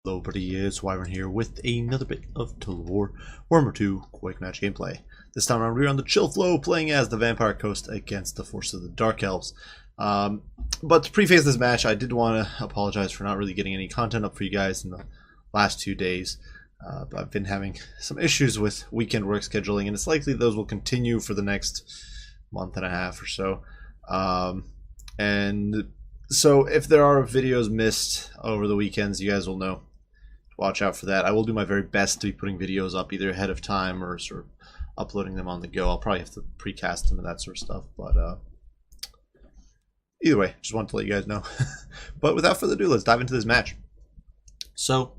Hello everybody, it's Wyvern here with another bit of Total War Warhammer 2 quick match gameplay. This time around we're on the chill flow playing as the Vampire Coast against the force of the Dark Elves. But to preface this match, I did want to apologize for not really getting any content up for you guys in the last 2 days. I've been having some issues with weekend work scheduling, and it's likely those will continue for the next month and a half or so. And so if there are videos missed over the weekends, you guys will know. Watch out for that. I will do my very best to be putting videos up either ahead of time or sort of uploading them on the go. I'll probably have to precast them and that sort of stuff, but either way, just wanted to let you guys know. But without further ado, let's dive into this match. So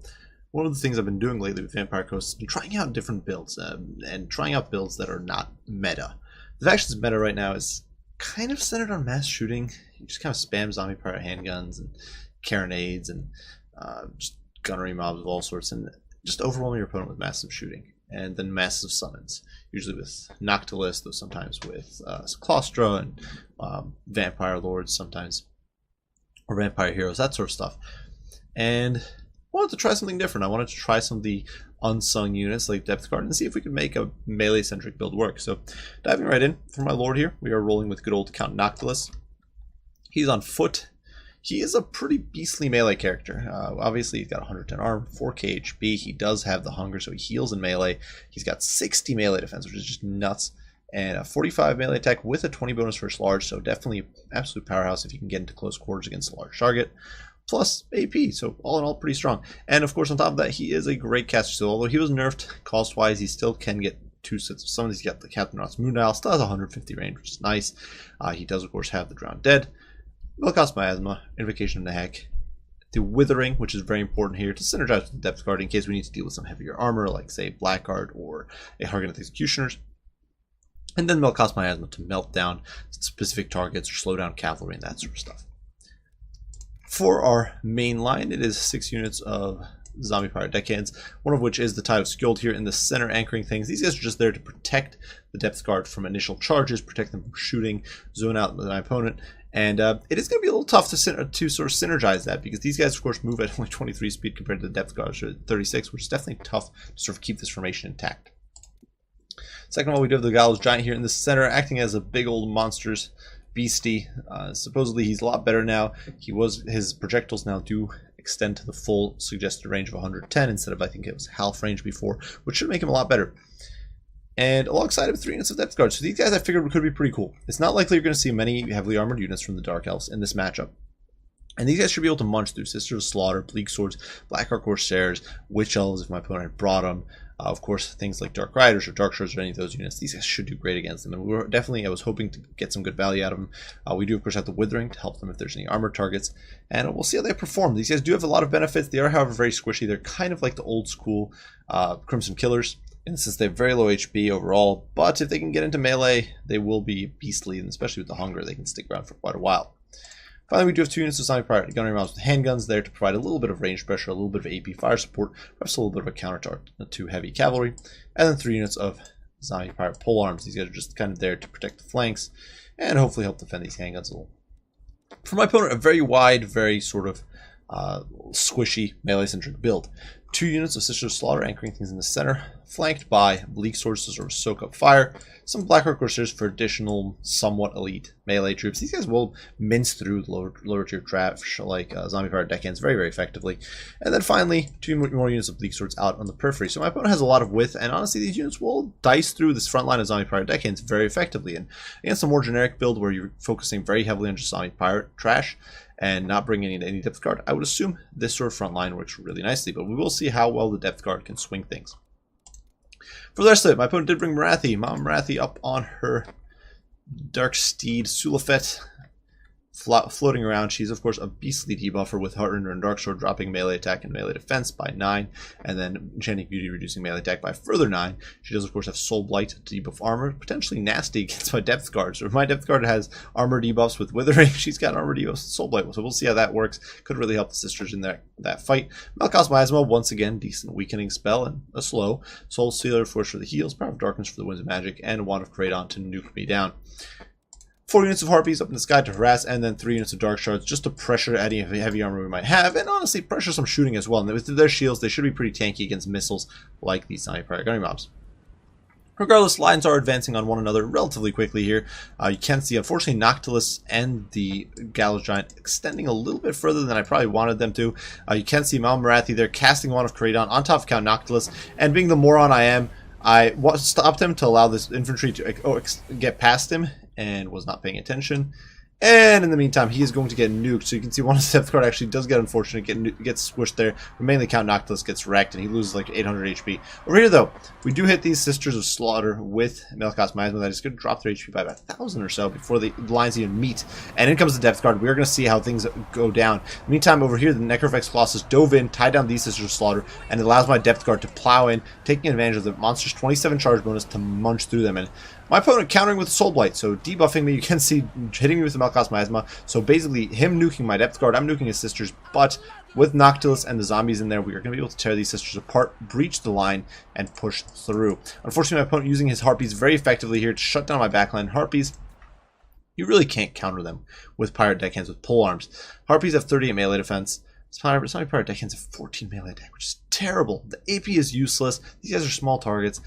one of the things I've been doing lately with Vampire Coast is been trying out different builds and trying out builds that are not meta. The factions meta right now is kind of centered on mass shooting. You just kind of spam zombie pirate handguns and carronades and just gunnery mobs of all sorts, and just overwhelming your opponent with massive shooting, and then massive summons, usually with Noctilus, though sometimes with Claustra and Vampire Lords sometimes, or Vampire Heroes, that sort of stuff. And I wanted to try something different. I wanted to try some of the unsung units like Depth Guard and see if we could make a melee-centric build work. So diving right in, for my Lord here, we are rolling with good old Count Noctilus. He's on foot. He is a pretty beastly melee character. Obviously, he's got 110 armor, 4k HP. He does have the hunger, so he heals in melee. He's got 60 melee defense, which is just nuts. And a 45 melee attack with a 20 bonus first large, so definitely absolute powerhouse if you can get into close quarters against a large target. Plus AP, so all in all, pretty strong. And of course, on top of that, he is a great caster. So although he was nerfed cost-wise, he still can get 2 sets of summons. He's got the Captain Roth's Moondial, still has 150 range, which is nice. He does, of course, have the Drowned Dead. Will cost Miasma, Invocation of the Heck, the Withering, which is very important here to synergize with the Depth Guard in case we need to deal with some heavier armor, like say Blackguard or a Hargoneth Executioners. And then cost Miasma to melt down specific targets or slow down cavalry and that sort of stuff. For our main line, it is 6 units of Zombie Pirate Deckhands, one of which is the Tide of Skjold here in the center anchoring things. These guys are just there to protect the Depth Guard from initial charges, protect them from shooting, zone out my opponent. And it is going to be a little tough to sort of synergize that, because these guys, of course, move at only 23 speed compared to the Depth Guard, so 36, which is definitely tough to sort of keep this formation intact. Second of all, we do have the Gallows Giant here in the center, acting as a big old monstrous beastie. Supposedly, he's a lot better now. His projectiles now do extend to the full suggested range of 110 instead of, I think it was half range before, which should make him a lot better. And alongside of 3 units of Depth Guard. So these guys I figured could be pretty cool. It's not likely you're going to see many heavily armored units from the Dark Elves in this matchup. And these guys should be able to munch through Sisters of Slaughter, Bleak Swords, Blackheart Corsairs, Witch Elves if my opponent had brought them. Of course, things like Dark Riders or Dark Swords or any of those units. These guys should do great against them. And I was hoping to get some good value out of them. We do, of course, have the Withering to help them if there's any armored targets. And we'll see how they perform. These guys do have a lot of benefits. They are, however, very squishy. They're kind of like the old school Crimson Killers. And since they have very low HP overall, but if they can get into melee, they will be beastly, and especially with the hunger, they can stick around for quite a while. Finally, we do have 2 units of Zombie Pirate Gunnery Mobs with handguns there to provide a little bit of range pressure, a little bit of AP fire support, perhaps a little bit of a counter to heavy cavalry, and then 3 units of Zombie Pirate Pole Arms. These guys are just kind of there to protect the flanks and hopefully help defend these handguns a little. For my opponent, a very wide, very sort of squishy melee-centric build. 2 units of Sisters of Slaughter anchoring things in the center, flanked by Bleak Swords to sort of soak up fire, some Blackheart Corsairs for additional somewhat elite melee troops. These guys will mince through the lower tier trash like Zombie Pirate Deckhands very, very effectively. And then finally, 2 more units of Bleak Swords out on the periphery. So my opponent has a lot of width, and honestly these units will dice through this front line of Zombie Pirate Deckhands very effectively. And against a more generic build where you're focusing very heavily on just Zombie Pirate trash, and not bringing in any Depth Guard, I would assume this sort of front line works really nicely, but we will see how well the Depth Guard can swing things. For the rest of it, my opponent did bring Marathi. Mama Marathi up on her Dark Steed, Sulafet, floating around. She's, of course, a beastly debuffer with Heartrender and Darksword dropping melee attack and melee defense by 9, and then Enchanting Beauty reducing melee attack by further 9. She does, of course, have Soul Blight to debuff armor, potentially nasty against my Depth Guard. So if my Depth Guard has armor debuffs with Withering, she's got armor debuffs with Soul Blight. So we'll see how that works. Could really help the sisters in that fight. Malkost Miasma, once again, decent weakening spell and a slow. Soul Sealer, Force for the heals, Power of Darkness for the Winds of Magic, and Wand of Kraydon to nuke me down. 4 units of Harpies up in the sky to harass, and then 3 units of Dark Shards just to pressure any heavy armor we might have, and honestly pressure some shooting as well. And with their shields, they should be pretty tanky against missiles like these semi-prior gunnery mobs. Regardless, lines are advancing on one another relatively quickly here. You can see, unfortunately, Noctilus and the Gallows Giant extending a little bit further than I probably wanted them to. You can see Mal Marathi there casting Wand of Kraydon on top of Count Noctilus, and being the moron I am, I stopped him to allow this infantry to get past him, and was not paying attention. And in the meantime, he is going to get nuked. So you can see one of the Death Guard actually does get unfortunate, gets squished there. But mainly Count Noctilus gets wrecked, and he loses like 800 HP. Over here, though, we do hit these Sisters of Slaughter with Melikoth's Miasma. That is going to drop their HP by about 1,000 or so before the lines even meet. And in comes the Depth Guard. We're going to see how things go down. In the meantime, over here, the Necrovex Colossus dove in, tied down these Sisters of Slaughter, and it allows my Depth Guard to plow in, taking advantage of the monster's 27 charge bonus to munch through them. And my opponent countering with Soul Blight, so debuffing me. You can see hitting me with the Melikoth's Miasma. So basically, him nuking my Depth Guard, I'm nuking his Sisters, but with Noctilus and the zombies in there, we are going to be able to tear these Sisters apart, breach the line, and push through. Unfortunately, my opponent using his Harpies very effectively here to shut down my backline. Harpies, you really can't counter them with Pirate Deckhands with pole arms. Harpies have 38 melee defense. Some Pirate Deckhands have 14 melee attack, which is terrible. The AP is useless. These guys are small targets.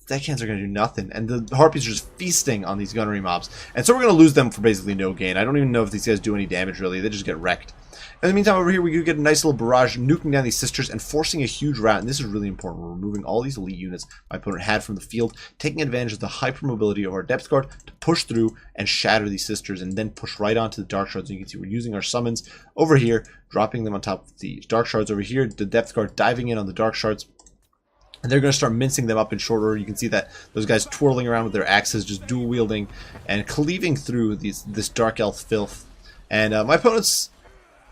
Deckhands are going to do nothing, and the Harpies are just feasting on these gunnery mobs, and so we're going to lose them for basically no gain. I don't even know if these guys do any damage, really. They just get wrecked. In the meantime, over here, we do get a nice little barrage, nuking down these Sisters and forcing a huge rout, and this is really important. We're removing all these elite units my opponent had from the field, taking advantage of the hypermobility of our Depth Guard to push through and shatter these Sisters, and then push right onto the Dark Shards. And you can see we're using our summons over here, dropping them on top of the Dark Shards over here, the Depth Guard diving in on the Dark Shards, and they're going to start mincing them up in short order. You can see that those guys twirling around with their axes, just dual wielding and cleaving through this Dark Elf filth. And my opponent's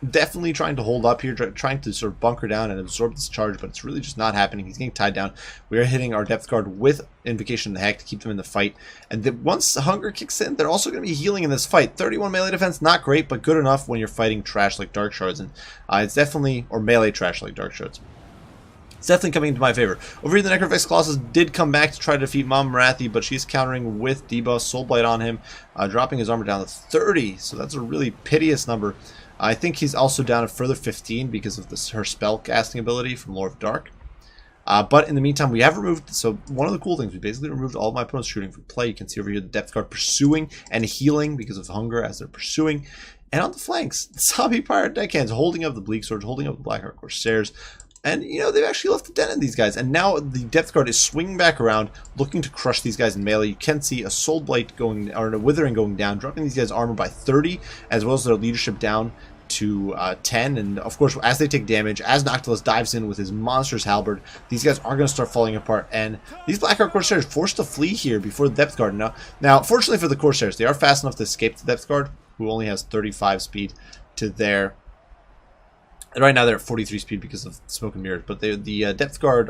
definitely trying to hold up here, trying to sort of bunker down and absorb this charge, but it's really just not happening. He's getting tied down. We are hitting our Depth Guard with Invocation of the Hack to keep them in the fight. And then once Hunger kicks in, they're also going to be healing in this fight. 31 melee defense, not great, but good enough when you're fighting trash like Dark Shards. And it's definitely, or melee trash like Dark Shards. It's definitely coming into my favor. Over here, the Necrovex Colossus did come back to try to defeat Mal Marathi, but she's countering with debuff, Soul Blight on him, dropping his armor down to 30, so that's a really piteous number. I think he's also down a further 15 because of her spell casting ability from Lord of Dark. But in the meantime, we have removed, so one of the cool things, we basically removed all of my opponent's shooting from play. You can see over here the Depth Guard pursuing and healing because of hunger as they're pursuing. And on the flanks, the Zombie Pirate Deckhands holding up the Bleak Swords, holding up the Blackheart Corsairs. And, you know, they've actually left a dent in these guys. And now the Depth Guard is swinging back around, looking to crush these guys in melee. You can see a Soul Blight going, or a Withering going down, dropping these guys' armor by 30, as well as their leadership down to 10. And, of course, as they take damage, as Noctilus dives in with his monstrous halberd, these guys are going to start falling apart. And these Blackheart Corsairs forced to flee here before the Depth Guard. Now, fortunately for the Corsairs, they are fast enough to escape the Depth Guard, who only has 35 speed to their... And right now they're at 43 speed because of Smoke and Mirrors, but the Depth Guard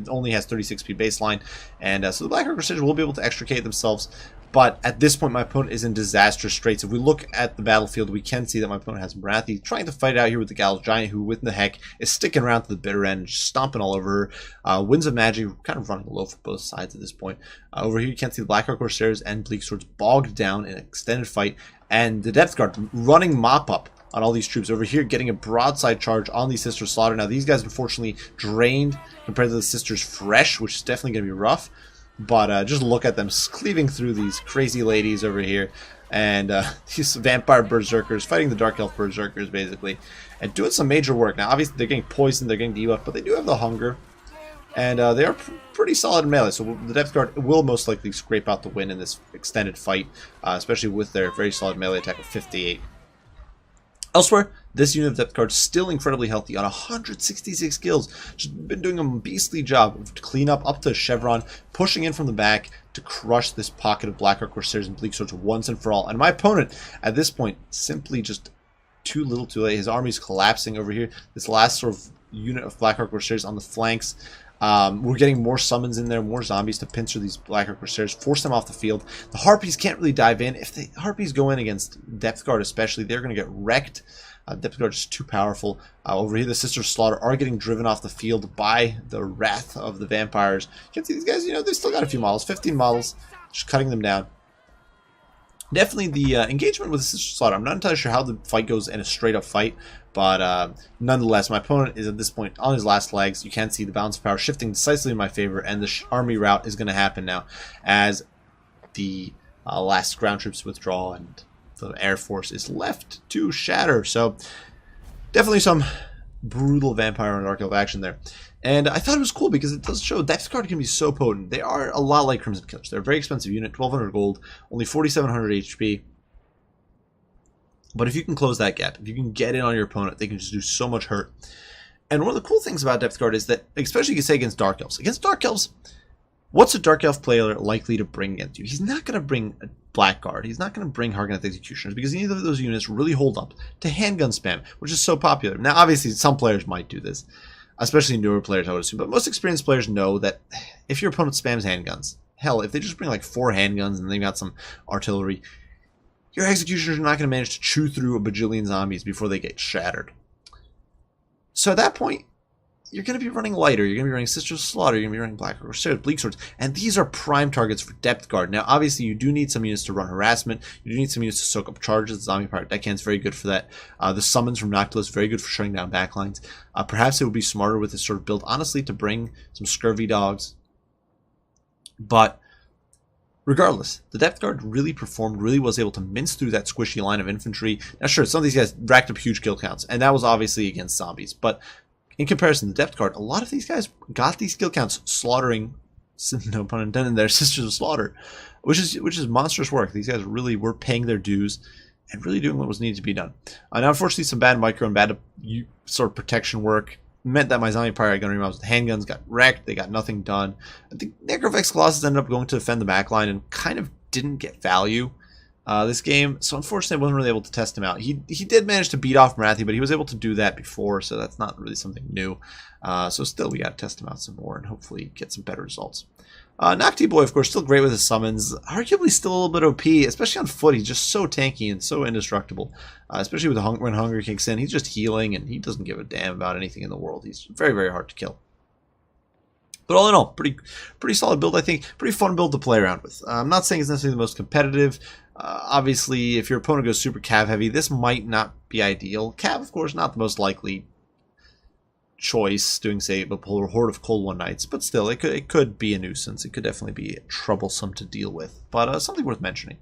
only has 36 speed baseline, and so the Blackheart Crusaders will be able to extricate themselves. But at this point, my opponent is in disastrous straits. If we look at the battlefield, we can see that my opponent has Marathi trying to fight out here with the Gallows Giant, who, with the heck, is sticking around to the bitter end, just stomping all over her. Winds of Magic kind of running low for both sides at this point. Over here, you can see the Blackheart Corsairs and Bleak Swords bogged down in an extended fight, and the Depth Guard running mop-up on all these troops. Over here, getting a broadside charge on these Sisters Slaughter. Now, these guys, unfortunately, drained compared to the Sisters Fresh, which is definitely going to be rough. But just look at them cleaving through these crazy ladies over here. And these Vampire Berserkers, fighting the Dark Elf Berserkers, basically. And doing some major work. Now, obviously, they're getting poisoned, they're getting debuffed, but they do have the hunger. And they are pretty solid in melee, so the Depth Guard will most likely scrape out the win in this extended fight, especially with their very solid melee attack of 58. Elsewhere, this unit of Depth Guard is still incredibly healthy on 166 kills. Just been doing a beastly job of clean up to Chevron, pushing in from the back to crush this pocket of Blackheart Corsairs and Bleak Swords once and for all. And my opponent, at this point, simply just too little too late. His army's collapsing over here. This last sort of unit of Blackheart Corsairs on the flanks. We're getting more summons in there, more zombies to pincer these Blackheart Corsairs, force them off the field. The Harpies can't really dive in. If the Harpies go in against Depth Guard especially, they're going to get wrecked. Depth Guard is too powerful. Over here, the Sisters Slaughter are getting driven off the field by the wrath of the vampires. You can see these guys, you know, they still got a few models, 15 models, just cutting them down. Definitely the engagement with Sister Slaughter. I'm not entirely sure how the fight goes in a straight up fight, but nonetheless, my opponent is at this point on his last legs. You can see the balance of power shifting decisively in my favor, and the army rout is going to happen now as the last ground troops withdraw and the Air Force is left to shatter. So definitely some brutal Vampire and Dark Elf action there. And I thought it was cool because it does show Depth Guard can be so potent. They are a lot like Crimson Killers. They're a very expensive unit, 1200 gold, only 4700 HP. But if you can close that gap, if you can get in on your opponent, they can just do so much hurt. And one of the cool things about Depth Guard is that, especially you can say against Dark Elves. Against Dark Elves, what's a Dark Elf player likely to bring against you? He's not going to bring a Blackguard. He's not going to bring Hargoneth Executioners because neither of those units really hold up to handgun spam, which is so popular. Now, obviously, some players might do this, especially newer players, I would assume. But most experienced players know that if your opponent spams handguns, hell, if they just bring like 4 handguns and they've got some artillery, your Executioners are not going to manage to chew through a bajillion zombies before they get shattered. So at that point, you're going to be running lighter. You're going to be running Sister Slaughter. You're going to be running Black Swords, Bleak Swords. And these are prime targets for Depth Guard. Now, obviously, you do need some units to run harassment. You do need some units to soak up charges. The Zombie Pirate Deckhand's very good for that. The summons from Noctilus, very good for shutting down backlines. Perhaps it would be smarter with this sort of build, honestly, to bring some Scurvy Dogs. But regardless, the Depth Guard really performed, really was able to mince through that squishy line of infantry. Now, sure, some of these guys racked up huge kill counts, and that was obviously against zombies. But in comparison, the Depth Guard, a lot of these guys got these kill counts slaughtering, no pun intended, their Sisters of Slaughter, which is monstrous work. These guys really were paying their dues and really doing what was needed to be done. Now, unfortunately, some bad micro and bad sort of protection work meant that my Zombie Pirate Gunnery Mobs with handguns got wrecked. They got nothing done. I think Necrovex Colossus ended up going to defend the backline and kind of didn't get value this game. So unfortunately, I wasn't really able to test him out. He did manage to beat off Marathi, but he was able to do that before, so that's not really something new. So still, we got to test him out some more and hopefully get some better results. Nocti Boy, of course, still great with his summons. Arguably still a little bit OP, especially on foot. He's just so tanky and so indestructible. Especially with when Hunger kicks in, he's just healing and he doesn't give a damn about anything in the world. He's very, very hard to kill. But all in all, pretty solid build, I think. Pretty fun build to play around with. I'm not saying it's necessarily the most competitive. Obviously, if your opponent goes super cav heavy, this might not be ideal. Cav, of course, not the most likely choice, doing, say, a Horde of Cold One Knights, but still, it could be a nuisance. It could definitely be troublesome to deal with, but something worth mentioning.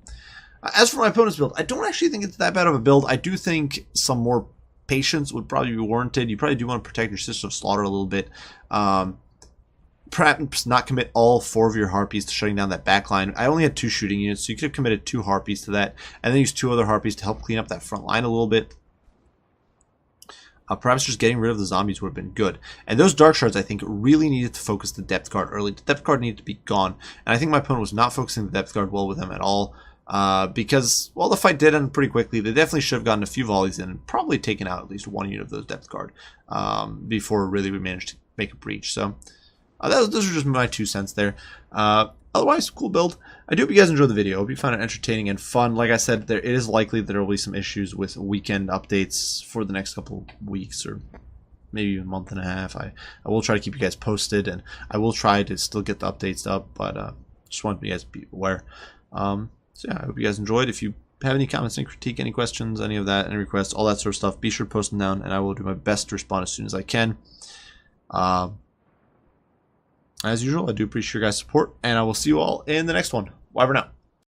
As for my opponent's build, I don't actually think it's that bad of a build. I do think some more patience would probably be warranted. You probably do want to protect your Sister of Slaughter a little bit. Perhaps not commit all 4 of your Harpies to shutting down that backline. I only had 2 shooting units, so you could have committed 2 Harpies to that, and then use 2 other Harpies to help clean up that front line a little bit. Perhaps just getting rid of the zombies would have been good. And those Dark Shards, I think, really needed to focus the Depth Guard early. The Depth Guard needed to be gone. And I think my opponent was not focusing the Depth Guard well with them at all. Because, well, the fight did end pretty quickly. They definitely should have gotten a few volleys in and probably taken out at least 1 unit of those Depth Guard before really we managed to make a breach. So those are just my 2 cents there. Otherwise, cool build. I do hope you guys enjoyed the video. I hope you found it entertaining and fun. Like I said, it is likely that there will be some issues with weekend updates for the next couple of weeks or maybe a month and a half. I will try to keep you guys posted, and I will try to still get the updates up, but just want you guys to be aware. So yeah, I hope you guys enjoyed. If you have any comments, any critique, any questions, any of that, any requests, all that sort of stuff, be sure to post them down, and I will do my best to respond as soon as I can. As usual, I do appreciate your guys' support, and I will see you all in the next one. Bye for now.